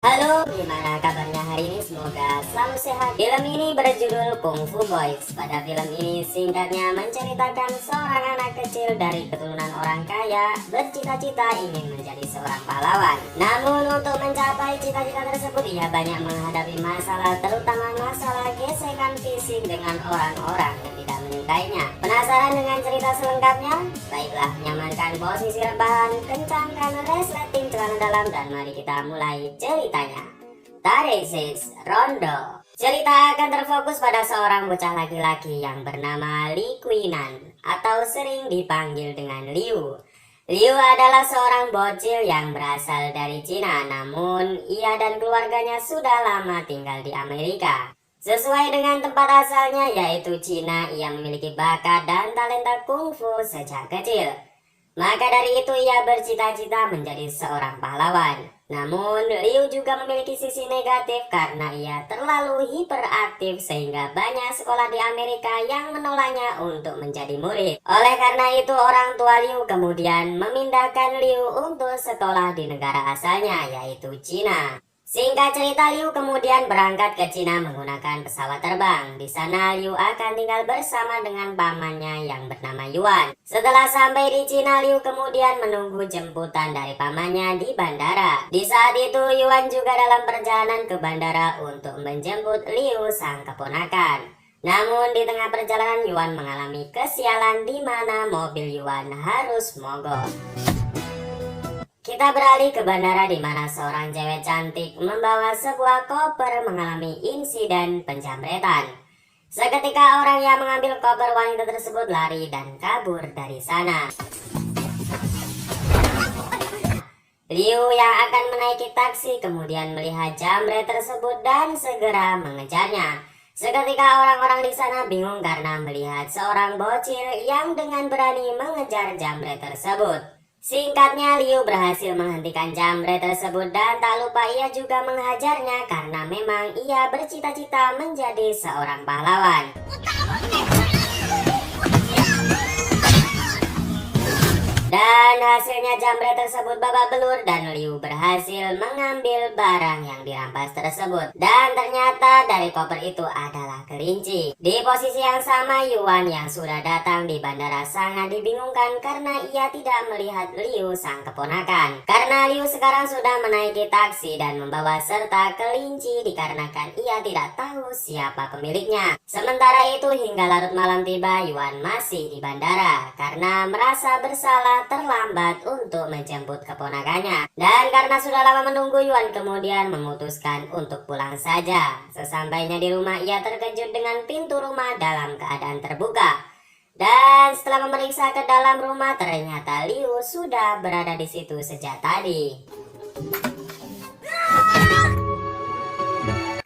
Halo, gimana kabarnya hari ini? Semoga selalu sehat. Film ini berjudul Kung Fu Boys. Pada film ini singkatnya menceritakan seorang anak kecil dari keturunan orang kaya bercita-cita ingin menjadi seorang pahlawan. Namun untuk mencapai cita-cita tersebut ia banyak menghadapi masalah, terutama masalah gesekan fisik dengan orang-orang yang tidak menyukainya. Penasaran dengan cerita selengkapnya? Baiklah, nyamankan posisi rebahan, kencangkan resleting celana dalam, dan mari kita mulai ceritanya. Tarik sis, Rondo. Cerita akan terfokus pada seorang bocah laki-laki yang bernama Li Quinan atau sering dipanggil dengan Liu. Liu adalah seorang bocil yang berasal dari Cina, namun ia dan keluarganya sudah lama tinggal di Amerika. Sesuai dengan tempat asalnya yaitu Cina, ia memiliki bakat dan talenta kungfu sejak kecil. Maka dari itu ia bercita-cita menjadi seorang pahlawan. Namun Liu juga memiliki sisi negatif karena ia terlalu hiperaktif sehingga banyak sekolah di Amerika yang menolaknya untuk menjadi murid. Oleh karena itu orang tua Liu kemudian memindahkan Liu untuk sekolah di negara asalnya yaitu Cina. Singkat cerita, Liu kemudian berangkat ke Cina menggunakan pesawat terbang. Di sana Liu akan tinggal bersama dengan pamannya yang bernama Yuan. Setelah sampai di Cina, Liu kemudian menunggu jemputan dari pamannya di bandara. Di saat itu Yuan juga dalam perjalanan ke bandara untuk menjemput Liu sang keponakan. Namun di tengah perjalanan Yuan mengalami kesialan di mana mobil Yuan harus mogok. Kita beralih ke bandara di mana seorang cewek cantik membawa sebuah koper mengalami insiden penjamretan. Seketika orang yang mengambil koper wanita tersebut lari dan kabur dari sana. Liu yang akan menaiki taksi kemudian melihat jambret tersebut dan segera mengejarnya. Seketika orang-orang di sana bingung karena melihat seorang bocil yang dengan berani mengejar jambret tersebut. Singkatnya, Liu berhasil menghentikan jambret tersebut dan tak lupa ia juga menghajarnya karena memang ia bercita-cita menjadi seorang pahlawan. Dan hasilnya jambret tersebut babak belur dan Liu berhasil mengambil barang yang dirampas tersebut. Dan ternyata dari koper itu adalah kelinci. Di posisi yang sama Yuan yang sudah datang di bandara sangat dibingungkan karena ia tidak melihat Liu sang keponakan. Karena Liu sekarang sudah menaiki taksi dan membawa serta kelinci dikarenakan ia tidak tahu siapa pemiliknya. Sementara itu hingga larut malam tiba Yuan masih di bandara karena merasa bersalah terlambat untuk menjemput keponakannya. Dan karena sudah lama menunggu Yuan kemudian memutuskan untuk pulang saja. Sesampainya di rumah ia terkejut dengan pintu rumah dalam keadaan terbuka. Dan setelah memeriksa ke dalam rumah ternyata Liu sudah berada di situ sejak tadi.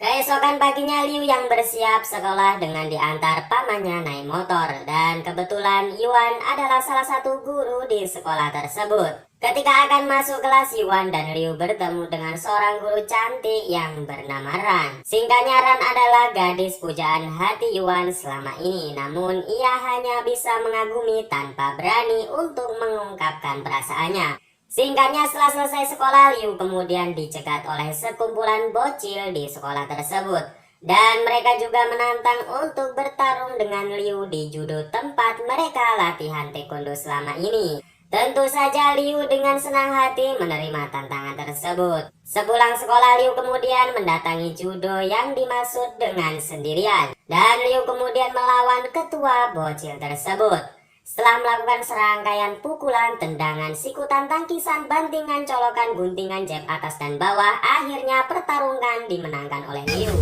Keesokan paginya Liu yang bersiap sekolah dengan diantar pamannya naik motor. Dan kebetulan Yuan adalah salah satu guru di sekolah tersebut. Ketika akan masuk kelas, Yuan dan Liu bertemu dengan seorang guru cantik yang bernama Ran. Singkatnya Ran adalah gadis pujaan hati Yuan selama ini. Namun ia hanya bisa mengagumi tanpa berani untuk mengungkapkan perasaannya. Singkatnya setelah selesai sekolah Liu kemudian dicegat oleh sekumpulan bocil di sekolah tersebut. Dan mereka juga menantang untuk bertarung dengan Liu di judo tempat mereka latihan taekwondo selama ini. Tentu saja Liu dengan senang hati menerima tantangan tersebut. Sepulang sekolah Liu kemudian mendatangi judo yang dimaksud dengan sendirian. Dan Liu kemudian melawan ketua bocil tersebut. Setelah melakukan serangkaian pukulan, tendangan, sikutan, tangkisan, bantingan, colokan, guntingan, jab atas dan bawah, akhirnya pertarungan dimenangkan oleh Liu.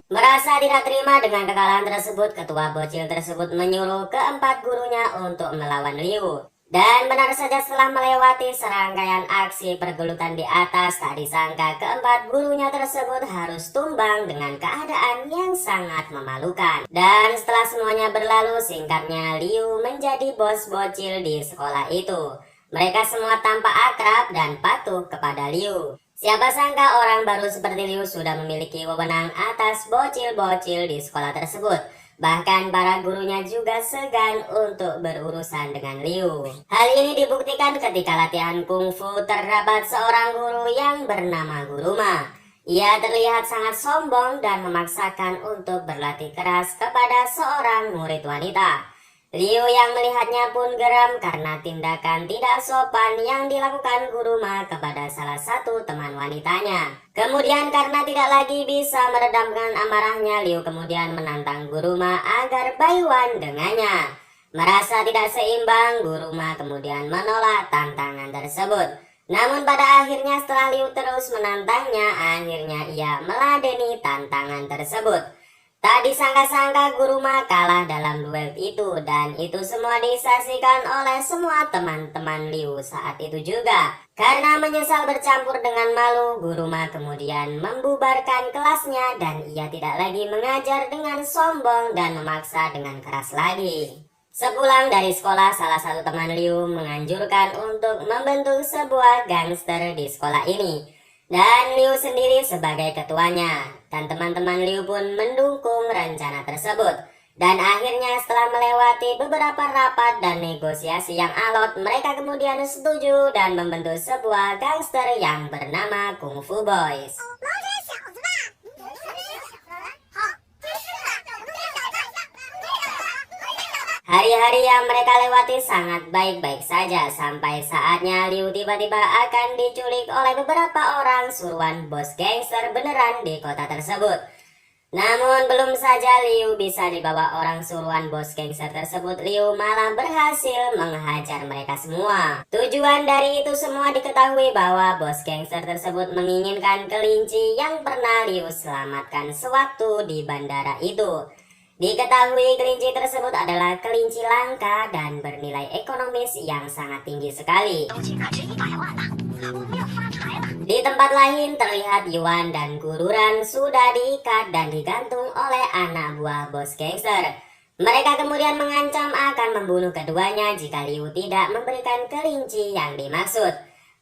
Merasa tidak terima dengan kekalahan tersebut, ketua bocil tersebut menyuruh keempat gurunya untuk melawan Liu. Dan benar saja setelah melewati serangkaian aksi pergelutan di atas, tak disangka keempat gurunya tersebut harus tumbang dengan keadaan yang sangat memalukan. Dan setelah semuanya berlalu, singkatnya Liu menjadi bos bocil di sekolah itu. Mereka semua tampak akrab dan patuh kepada Liu. Siapa sangka orang baru seperti Liu sudah memiliki wewenang atas bocil-bocil di sekolah tersebut. Bahkan para gurunya juga segan untuk berurusan dengan Liu. Hal ini dibuktikan ketika latihan kungfu terdapat seorang guru yang bernama Guru Ma. Ia terlihat sangat sombong dan memaksakan untuk berlatih keras kepada seorang murid wanita. Liu yang melihatnya pun geram karena tindakan tidak sopan yang dilakukan Guru Ma kepada salah satu teman wanitanya. Kemudian karena tidak lagi bisa meredamkan amarahnya, Liu kemudian menantang Guru Ma agar Baiwan dengannya. Merasa tidak seimbang, Guru Ma kemudian menolak tantangan tersebut. Namun pada akhirnya setelah Liu terus menantangnya, akhirnya ia meladeni tantangan tersebut. Tak disangka-sangka Guru Ma kalah dalam duel itu, dan itu semua disaksikan oleh semua teman-teman Liu saat itu juga. Karena menyesal bercampur dengan malu, Guru Ma kemudian membubarkan kelasnya dan ia tidak lagi mengajar dengan sombong dan memaksa dengan keras lagi. Sepulang dari sekolah, salah satu teman Liu menganjurkan untuk membentuk sebuah gangster di sekolah ini. Dan Liu sendiri sebagai ketuanya, dan teman-teman Liu pun mendukung rencana tersebut. Dan akhirnya setelah melewati beberapa rapat dan negosiasi yang alot, mereka kemudian setuju dan membentuk sebuah gangster yang bernama Kung Fu Boys. Hari-hari yang mereka lewati sangat baik-baik saja sampai saatnya Liu tiba-tiba akan diculik oleh beberapa orang suruhan bos gangster beneran di kota tersebut. Namun belum saja Liu bisa dibawa orang suruhan bos gangster tersebut, Liu malah berhasil menghajar mereka semua. Tujuan dari itu semua diketahui bahwa bos gangster tersebut menginginkan kelinci yang pernah Liu selamatkan sewaktu di bandara itu. Diketahui kelinci tersebut adalah kelinci langka dan bernilai ekonomis yang sangat tinggi sekali. Di tempat lain terlihat Yuan dan Gururan sudah diikat dan digantung oleh anak buah bos gangster. Mereka kemudian mengancam akan membunuh keduanya jika Liu tidak memberikan kelinci yang dimaksud.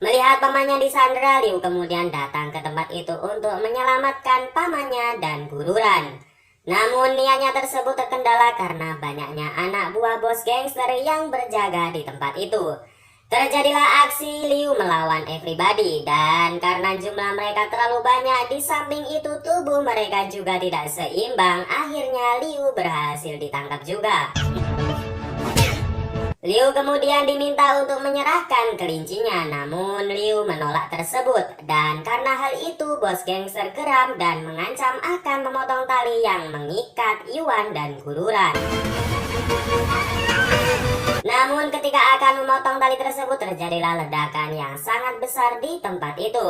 Melihat pamannya disandera, Liu kemudian datang ke tempat itu untuk menyelamatkan pamannya dan Gururan. Namun niatnya tersebut terkendala karena banyaknya anak buah bos gangster yang berjaga di tempat itu. Terjadilah aksi Liu melawan everybody, dan karena jumlah mereka terlalu banyak, di samping itu tubuh mereka juga tidak seimbang, akhirnya Liu berhasil ditangkap juga. Liu kemudian diminta untuk menyerahkan kelincinya, namun Liu menolak tersebut. Dan karena hal itu, bos gangster geram dan mengancam akan memotong tali yang mengikat Yuan dan Gururan. Namun ketika akan memotong tali tersebut, terjadilah ledakan yang sangat besar di tempat itu.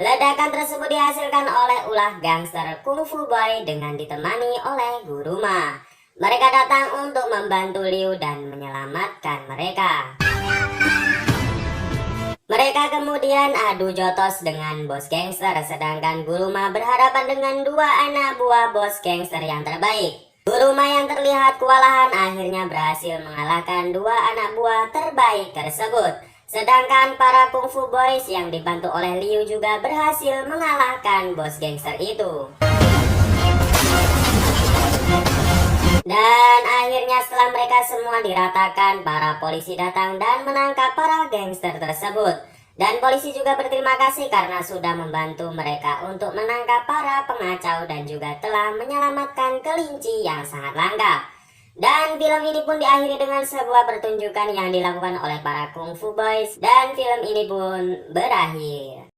Ledakan tersebut dihasilkan oleh ulah gangster Kung Fu Boy dengan ditemani oleh Guru Ma. Mereka datang untuk membantu Liu dan menyelamatkan mereka. Mereka kemudian adu jotos dengan bos gangster, sedangkan Guru Ma berhadapan dengan dua anak buah bos gangster yang terbaik. Guru Ma yang terlihat kewalahan akhirnya berhasil mengalahkan dua anak buah terbaik tersebut. Sedangkan para Kung Fu Boys yang dibantu oleh Liu juga berhasil mengalahkan bos gangster itu. Dan akhirnya setelah mereka semua diratakan, para polisi datang dan menangkap para gangster tersebut. Dan polisi juga berterima kasih karena sudah membantu mereka untuk menangkap para pengacau dan juga telah menyelamatkan kelinci yang sangat langka. Dan film ini pun diakhiri dengan sebuah pertunjukan yang dilakukan oleh para Kung Fu Boys, dan film ini pun berakhir.